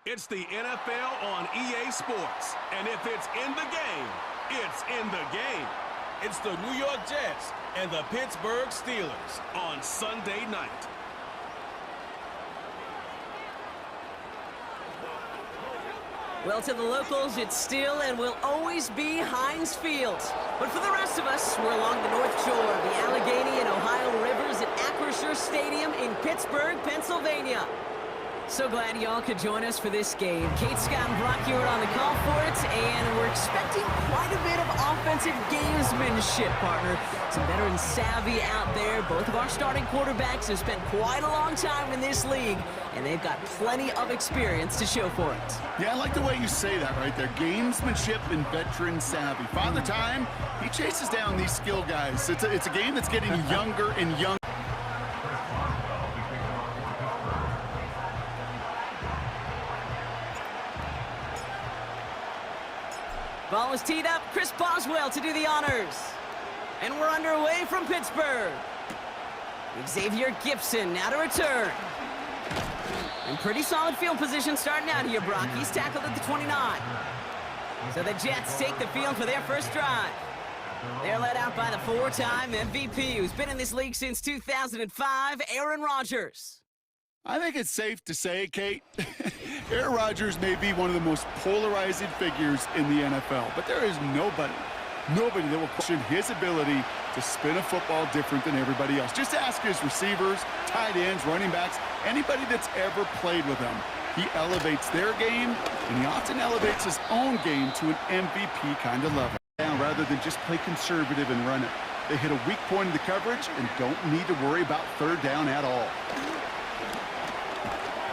It's the NFL on EA Sports, and if it's in the game, it's in the game. It's the New York Jets and the Pittsburgh Steelers on Sunday night. Well, to the locals, it's still and will always be Heinz Field. But for the rest of us, we're along the North Shore, the Allegheny and Ohio Rivers at Acrisure Stadium in Pittsburgh, Pennsylvania. So glad y'all could join us for this game. Kate, Scott, and Brock Ewart on the call for it, and we're expecting quite a bit of offensive gamesmanship, partner. Some veteran savvy out there. Both of our starting quarterbacks have spent quite a long time in this league, and they've got plenty of experience to show for it. Yeah, I like the way you say that right there. Gamesmanship and veteran savvy. Father Time, he chases down these skill guys. It's a game that's getting younger and younger. Ball is teed up. Chris Boswell to do the honors. And we're underway from Pittsburgh. Xavier Gibson now to return. In pretty solid field position starting out here, Brock. He's tackled at the 29. So the Jets take the field for their first drive. They're led out by the four-time MVP who's been in this league since 2005, Aaron Rodgers. I think it's safe to say, Kate, Aaron Rodgers may be one of the most polarizing figures in the NFL, but there is nobody that will question his ability to spin a football different than everybody else. Just ask his receivers, tight ends, running backs, anybody that's ever played with him. He elevates their game, and he often elevates his own game to an MVP kind of level. Rather than just play conservative and run it. They hit a weak point in the coverage and don't need to worry about third down at all.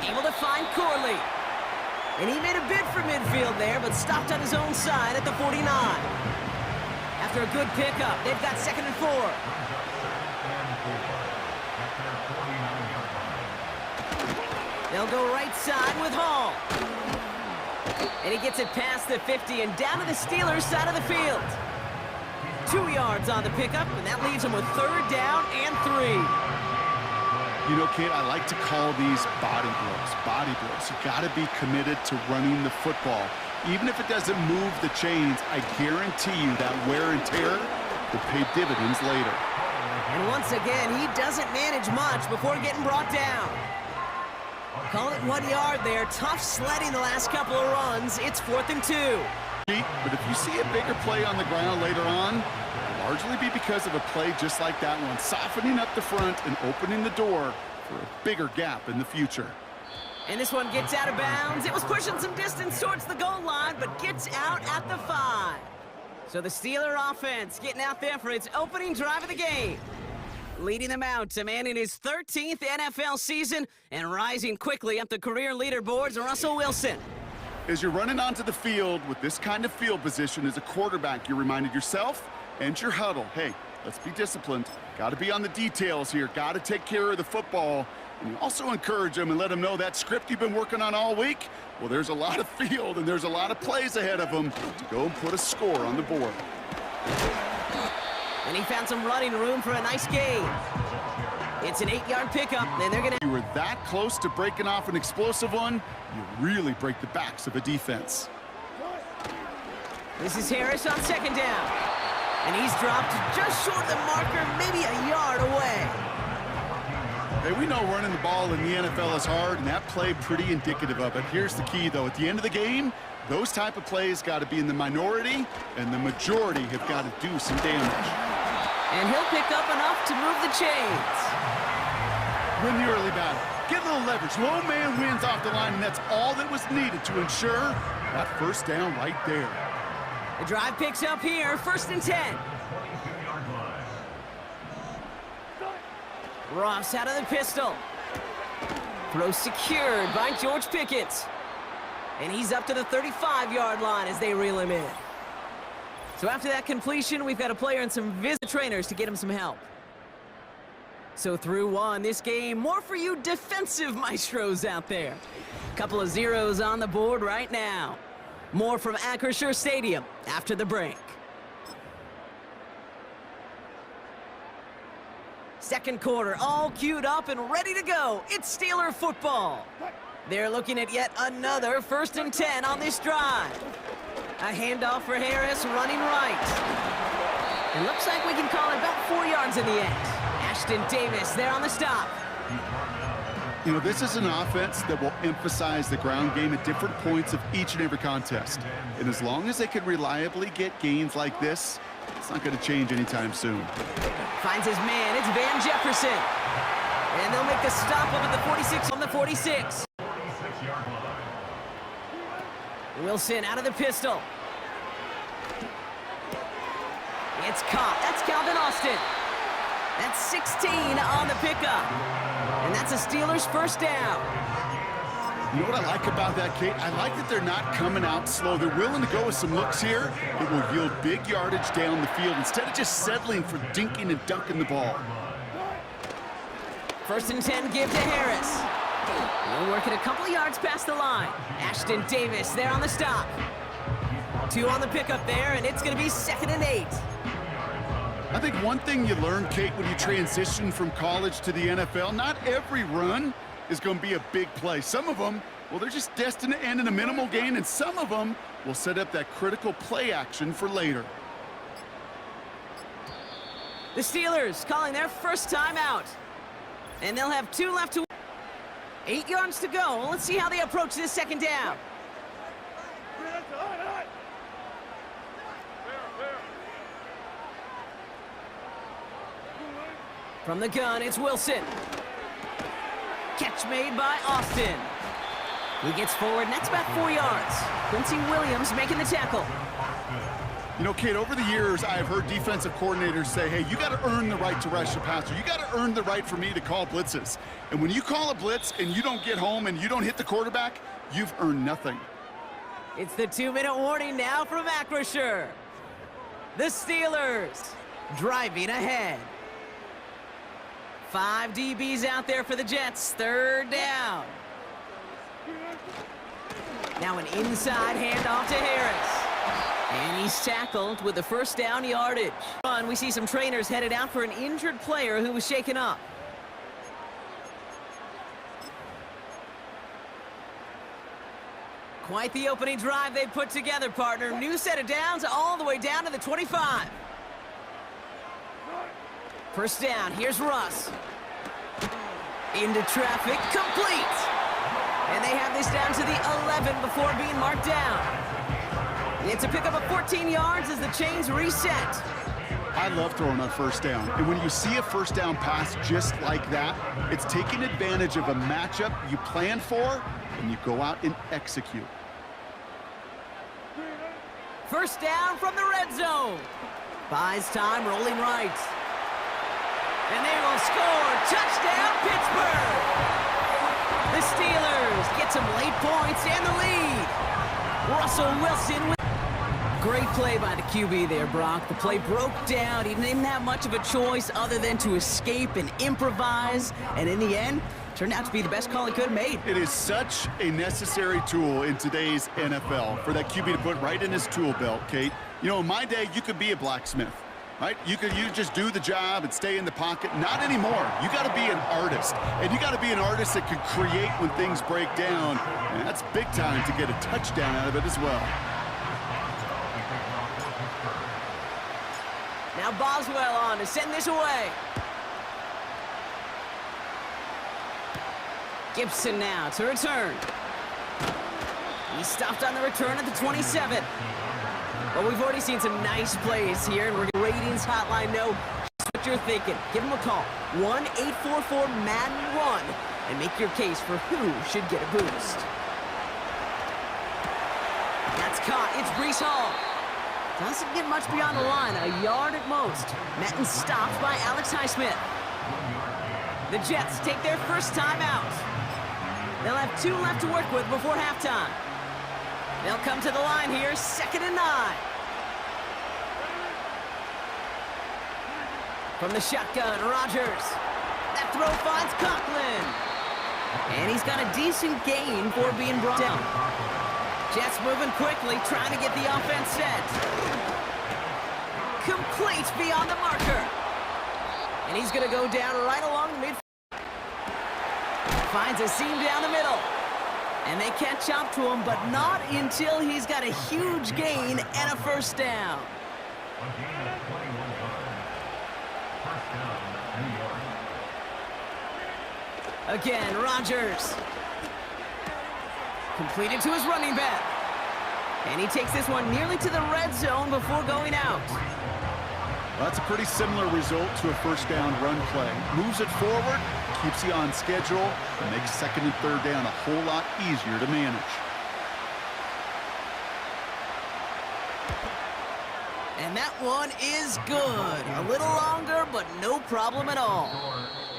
Able to find Corley. And he made a bid for midfield there, but stopped on his own side at the 49. After a good pickup, they've got 2nd and 4. They'll go right side with Hall. And he gets it past the 50 and down to the Steelers' side of the field. 2 yards on the pickup, and that leaves him with 3rd down and 3. You know, Kate, I like to call these body blows. Body blows. You got to be committed to running the football. Even if it doesn't move the chains, I guarantee you that wear and tear will pay dividends later. And once again, he doesn't manage much before getting brought down. Call it 1 yard there. Tough sledding the last couple of runs. It's 4th and 2. But if you see a bigger play on the ground later on, it'll largely be because of a play just like that one, softening up the front and opening the door for a bigger gap in the future. And this one gets out of bounds. It was pushing some distance towards the goal line, but gets out at the 5. So the Steeler offense getting out there for its opening drive of the game. Leading them out, a man in his 13th NFL season and rising quickly up the career leaderboards, Russell Wilson. As you're running onto the field with this kind of field position as a quarterback, you're reminded yourself and your huddle, hey, let's be disciplined. Got to be on the details here. Got to take care of the football. And you also encourage them and let them know that script you've been working on all week, well, there's a lot of field and there's a lot of plays ahead of them to go and put a score on the board. And he found some running room for a nice gain. It's an 8-yard pickup, and they're going to... You were that close to breaking off an explosive one, you really break the backs of a defense. This is Harris on 2nd down. And he's dropped just short of the marker, maybe a yard away. Hey, we know running the ball in the NFL is hard, and that play pretty indicative of it. Here's the key, though. At the end of the game, those type of plays got to be in the minority, and the majority have got to do some damage. And he'll pick up enough to move the chains. Win the early battle. Get a little leverage. Low man wins off the line, and that's all that was needed to ensure that first down right there. The drive picks up here, 1st and 10. Ross out of the pistol. Throw secured by George Pickett. And he's up to the 35-yard line as they reel him in. So after that completion, we've got a player and some visit trainers to get him some help. So through 1, this game, more for you defensive maestros out there. Couple of zeros on the board right now. More from Acrisure Stadium after the break. Second quarter, all queued up and ready to go. It's Steeler football. They're looking at yet another 1st and 10 on this drive. A handoff for Harris, running right. It looks like we can call it about 4 yards in the end. Ashton Davis there on the stop. You know, this is an offense that will emphasize the ground game at different points of each and every contest. And as long as they can reliably get gains like this, it's not going to change anytime soon. Finds his man. It's Van Jefferson. And they'll make the stop up at the 46 on the 46. Wilson out of the pistol. It's caught. That's Calvin Austin. That's 16 on the pickup. And that's a Steelers 1st down. You know what I like about that, Kate? I like that they're not coming out slow. They're willing to go with some looks here that will yield big yardage down the field instead of just settling for dinking and dunking the ball. 1st and 10 give to Harris. We'll work it a couple of yards past the line. Ashton Davis there on the stop. 2 on the pickup there, and it's going to be 2nd and 8. I think one thing you learn, Kate, when you transition from college to the NFL, not every run is going to be a big play. Some of them, well, they're just destined to end in a minimal gain, and some of them will set up that critical play action for later. The Steelers calling their 1st time out. And they'll have 2 left to 8 yards to go. Let's see how they approach this 2nd down. From the gun, it's Wilson. Catch made by Austin. He gets forward, and that's about 4 yards. Quincy Williams making the tackle. You know, Kate, over the years, I've heard defensive coordinators say, hey, you got to earn the right to rush the passer. You got to earn the right for me to call blitzes. And when you call a blitz and you don't get home and you don't hit the quarterback, you've earned nothing. It's the 2-minute warning now from Acrisure. The Steelers driving ahead. 5 DBs out there for the Jets. 3rd down. Now an inside handoff to Harris. And he's tackled with the 1st down yardage. We see some trainers headed out for an injured player who was shaken up. Quite the opening drive they put together, partner. New set of downs all the way down to the 25. 1st down, here's Russ. Into traffic, complete. And they have this down to the 11 before being marked down. It's a pickup of 14 yards as the chains reset. I love throwing on 1st down. And when you see a 1st down pass just like that, it's taking advantage of a matchup you plan for, and you go out and execute. 1st down from the red zone. Buys time, rolling right. And they will score. Touchdown, Pittsburgh! The Steelers get some late points and the lead. Russell Wilson with... Great play by the QB there, Brock. The play broke down. He didn't have much of a choice other than to escape and improvise. And in the end, turned out to be the best call he could have made. It is such a necessary tool in today's NFL for that QB to put right in his tool belt, Kate. You know, in my day, you could be a blacksmith. Right? You just do the job and stay in the pocket. Not anymore. You got to be an artist. And you got to be an artist that can create when things break down. And that's big time to get a touchdown out of it as well. Now Boswell on to send this away. Gibson now to return. He stopped on the return at the 27. Well, we've already seen some nice plays here, and we're going to ratings hotline know just what you're thinking. Give them a call, 1-844-MADDEN-1, and make your case for who should get a boost. That's caught. It's Breece Hall. Doesn't get much beyond the line, a yard at most. Madden stopped by Alex Highsmith. The Jets take their 1st time out. They'll have 2 left to work with before halftime. They'll come to the line here, 2nd and 9. From the shotgun, Rodgers. That throw finds Conklin. And he's got a decent gain for being brought down. Jets moving quickly, trying to get the offense set. Complete beyond the marker. And he's going to go down right along the midfield. Finds a seam down the middle. And they catch up to him, but not until he's got a huge gain and a first down. A gain of 21 yards. First down, New York. Again, Rodgers. Completed to his running back. And he takes this one nearly to the red zone before going out. Well, that's a pretty similar result to a first down run play. Moves it forward, keeps you on schedule, and makes second and third down a whole lot easier to manage. And that one is good. A little longer, but no problem at all.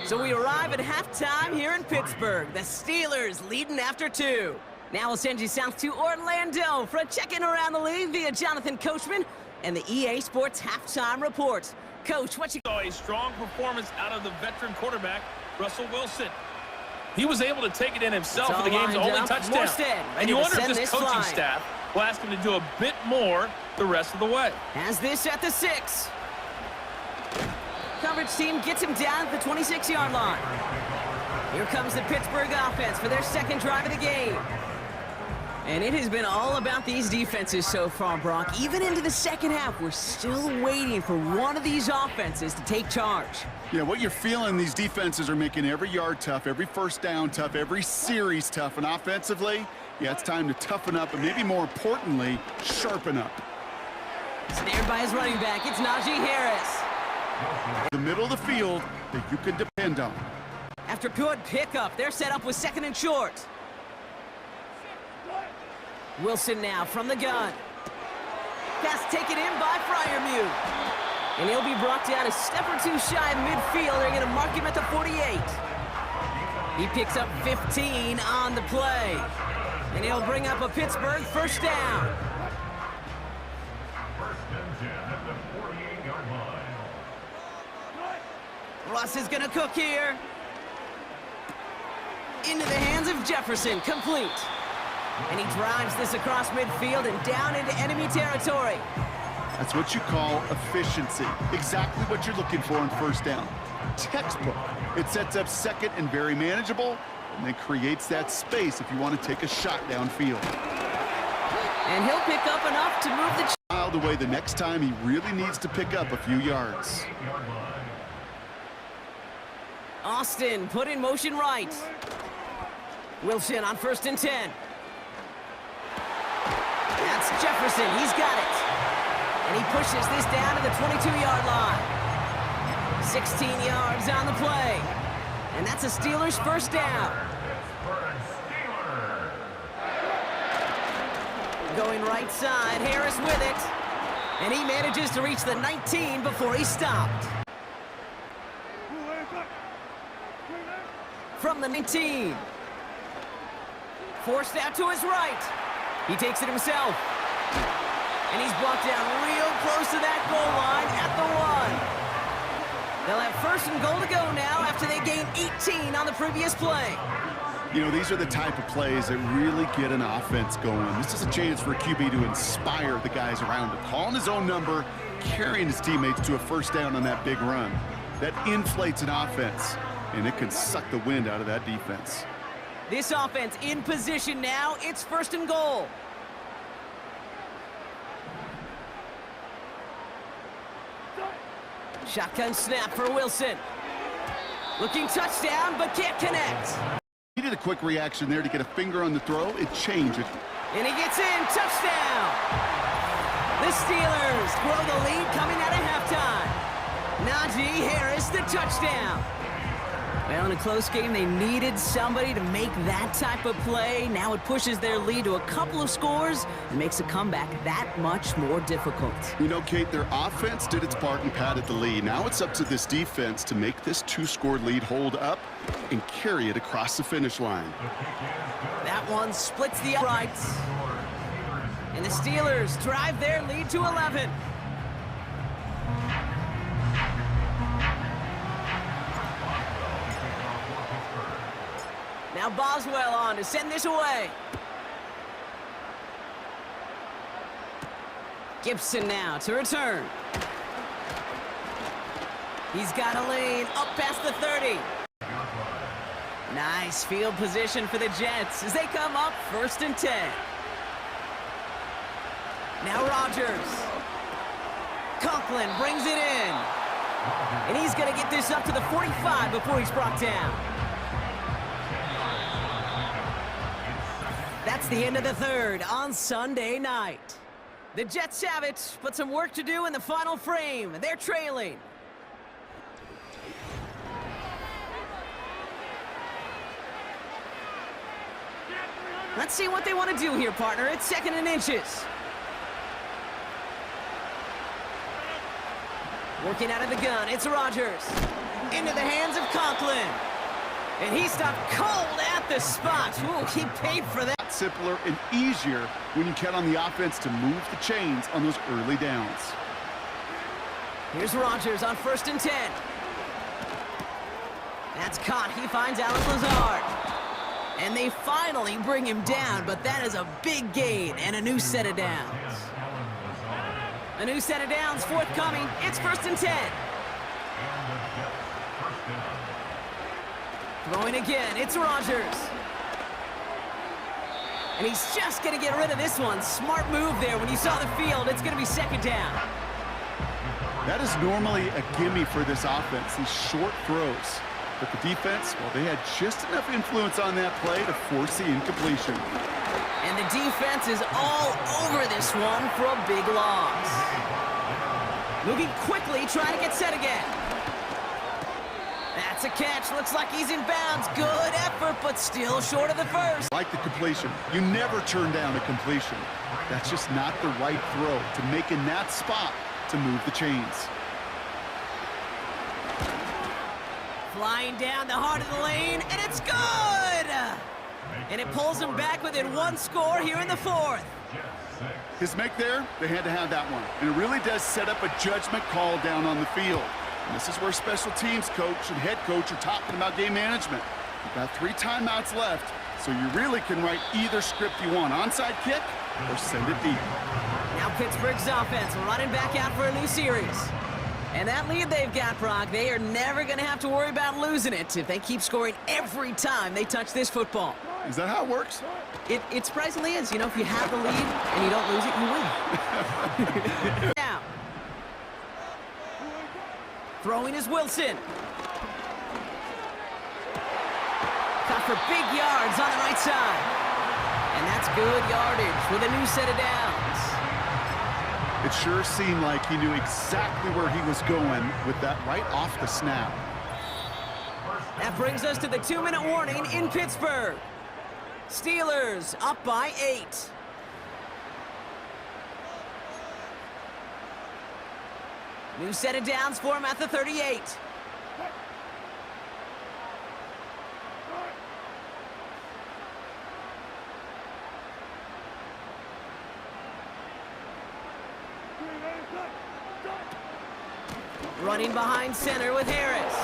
So we arrive at halftime here in Pittsburgh. The Steelers leading after 2. Now we'll send you south to Orlando for a check-in around the league via Jonathan Coachman and the EA Sports Halftime Report. Coach, what you... Saw a strong performance out of the veteran quarterback, Russell Wilson. He was able to take it in himself for the game's only touchdown. And you wonder if this coaching staff will ask him to do a bit more the rest of the way. Has this at the 6. Coverage team gets him down at the 26-yard line. Here comes the Pittsburgh offense for their second drive of the game. And it has been all about these defenses so far, Brock. Even into the second half, we're still waiting for one of these offenses to take charge. Yeah, what you're feeling, these defenses are making every yard tough, every first down tough, every series tough. And offensively, yeah, it's time to toughen up, and maybe more importantly, sharpen up. Snared by his running back, it's Najee Harris. The middle of the field that you can depend on. After good pickup, they're set up with second and short. Wilson now from the gun. Pass taken in by Freiermuth. And he'll be brought down a step or two shy of midfield. They're going to mark him at the 48. He picks up 15 on the play. And he'll bring up a Pittsburgh first down. First and 10 at the 48-yard line. Russ is going to cook here. Into the hands of Jefferson, complete. And he drives this across midfield and down into enemy territory. That's what you call efficiency. Exactly what you're looking for in first down. Textbook. It sets up second and very manageable, and then creates that space if you want to take a shot downfield. And he'll pick up enough to move the Child away the next time he really needs to pick up a few yards. Austin put in motion right. Wilson on first and 10. That's Jefferson. He's got it. And he pushes this down to the 22-yard line. 16 yards on the play. And that's a Steelers first down. Going right side, Harris with it. And he manages to reach the 19 before he stopped. From the 19. Forced out to his right. He takes it himself. And he's brought down real close to that goal line at the 1. They'll have first and goal to go now after they gain 18 on the previous play. You know, these are the type of plays that really get an offense going. This is a chance for a QB to inspire the guys around him. Calling his own number, carrying his teammates to a first down on that big run. That inflates an offense, and it can suck the wind out of that defense. This offense in position now. It's first and goal. Shotgun snap for Wilson. Looking touchdown, but can't connect. He did a quick reaction there to get a finger on the throw. It changed it. And he gets in. Touchdown. The Steelers grow the lead coming out of halftime. Najee Harris, the touchdown. Well, in a close game, they needed somebody to make that type of play. Now it pushes their lead to a couple of scores and makes a comeback that much more difficult. You know, Kate, their offense did its part and padded the lead. Now it's up to this defense to make this 2-score lead hold up and carry it across the finish line. That one splits the uprights. And the Steelers drive their lead to 11. Now Boswell on to send this away. Gibson now to return. He's got a lane up past the 30. Nice field position for the Jets as they come up 1st and 10. Now Rodgers. Conklin brings it in. And he's going to get this up to the 45 before he's brought down. That's the end of the third on Sunday night. The Jets have it, but some work to do in the final frame. They're trailing. Let's see what they want to do here, partner. It's 2nd and inches. Working out of the gun, it's Rodgers. Into the hands of Conklin. And he stopped cold at the spot. Ooh, he paid for that. Simpler and easier when you count on the offense to move the chains on those early downs. Here's Rodgers on 1st and 10. That's caught. He finds Allen Lazard. And they finally bring him down, but that is a big gain and a new set of downs. A new set of downs forthcoming. It's 1st and 10. Throwing again. It's Rodgers. And he's just going to get rid of this one. Smart move there. When you saw the field, it's going to be 2nd down. That is normally a gimme for this offense, these short throws. But the defense, well, they had just enough influence on that play to force the incompletion. And the defense is all over this one for a big loss. Moving quickly, trying to get set again. That's a catch. Looks like he's in bounds. Good effort, but still short of the first. Like the completion. You never turn down a completion. That's just not the right throw to make in that spot to move the chains. Flying down the heart of the lane, and it's good! And it pulls them back within 1 score here in the 4th. His make there, they had to have that one. And it really does set up a judgment call down on the field. And this is where special teams coach and head coach are talking about game management. You've got 3 timeouts left, so you really can write either script you want. Onside kick or send it deep. Now Pittsburgh's offense running back out for a new series. And that lead they've got, Brock, they are never going to have to worry about losing it if they keep scoring every time they touch this football. Is that how it works? It surprisingly is. You know, if you have the lead and you don't lose it, you win. Now, throwing is Wilson. Caught for big yards on the right side. And that's good yardage with a new set of downs. It sure seemed like he knew exactly where he was going with that right off the snap. That brings us to the 2-minute warning in Pittsburgh. Steelers up by 8. New set of downs for him at the 38. Running behind center with Harris.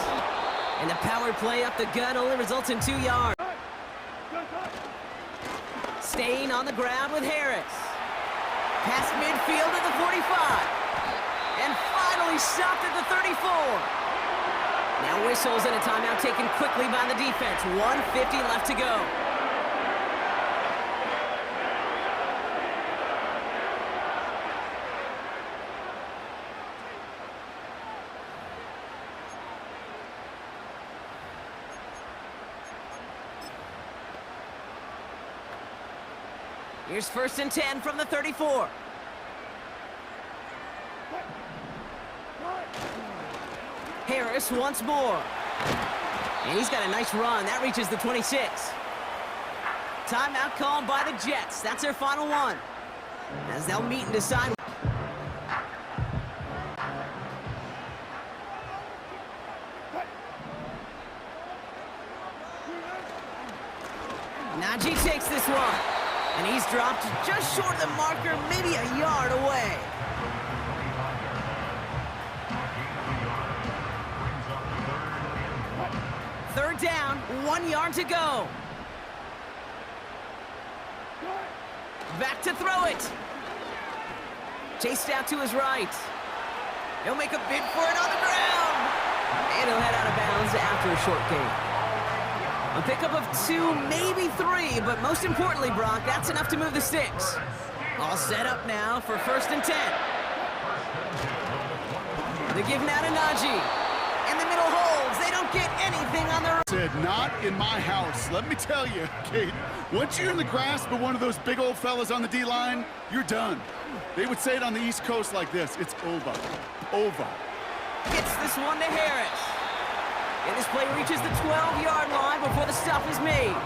And the power play up the gut only results in 2 yards. Staying on the ground with Harris. Past midfield at the 45. And finally stopped at the 34. Now whistles and a timeout taken quickly by the defense. 1:50 left to go. Here's 1st and 10 from the 34. Harris once more. And he's got a nice run. That reaches the 26. Timeout called by the Jets. That's their final one. As they'll meet and decide. NYJ takes this one. And he's dropped just short of the marker, maybe a yard away. Third down, 1 yard to go. Back to throw it. Chased out to his right. He'll make a bid for it on the ground. And he'll head out of bounds after a short gain. A pickup of 2, maybe 3, but most importantly, Brock, that's enough to move the sticks. All set up now for 1st and 10. The give now to NYJ. In the middle holds. They don't get anything on their... Said, not in my house. Let me tell you, Kate, once you're in the grasp of one of those big old fellas on the D-line, you're done. They would say it on the East Coast like this. It's over. Over. Gets this one to Harris. And this play reaches the 12-yard line before the stop is made.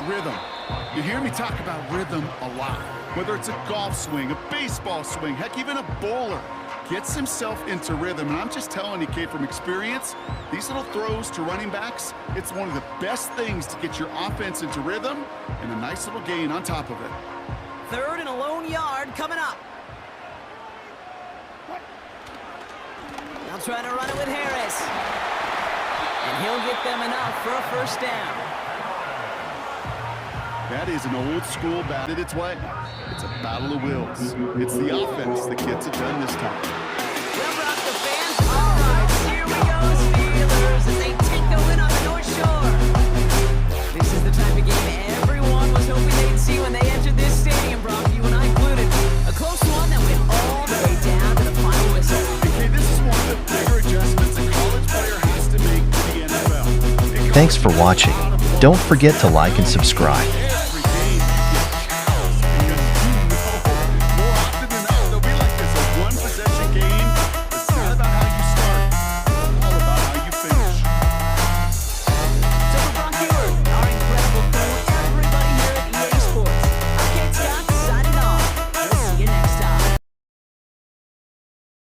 Rhythm. You hear me talk about rhythm a lot. Whether it's a golf swing, a baseball swing, heck, even a bowler gets himself into rhythm. And I'm just telling you, Kate, from experience, these little throws to running backs, it's one of the best things to get your offense into rhythm and a nice little gain on top of it. 3rd and a lone yard coming up. They'll try to run it with Harris. And he'll get them enough for a 1st down. That is an old school battle its way. It's a battle of wills. It's the offense that gets it done this time. Well, Brock, the fans, all right, here we go, Steelers, as they take the win on the North Shore. This is the type of game everyone was hoping they'd see when they entered this stadium, Brock, you and I included. A close one that went all the way down to the final whistle. Okay, this is one of the bigger adjustments a college player has to make to the NFL. Thanks for watching. Don't forget to like and subscribe.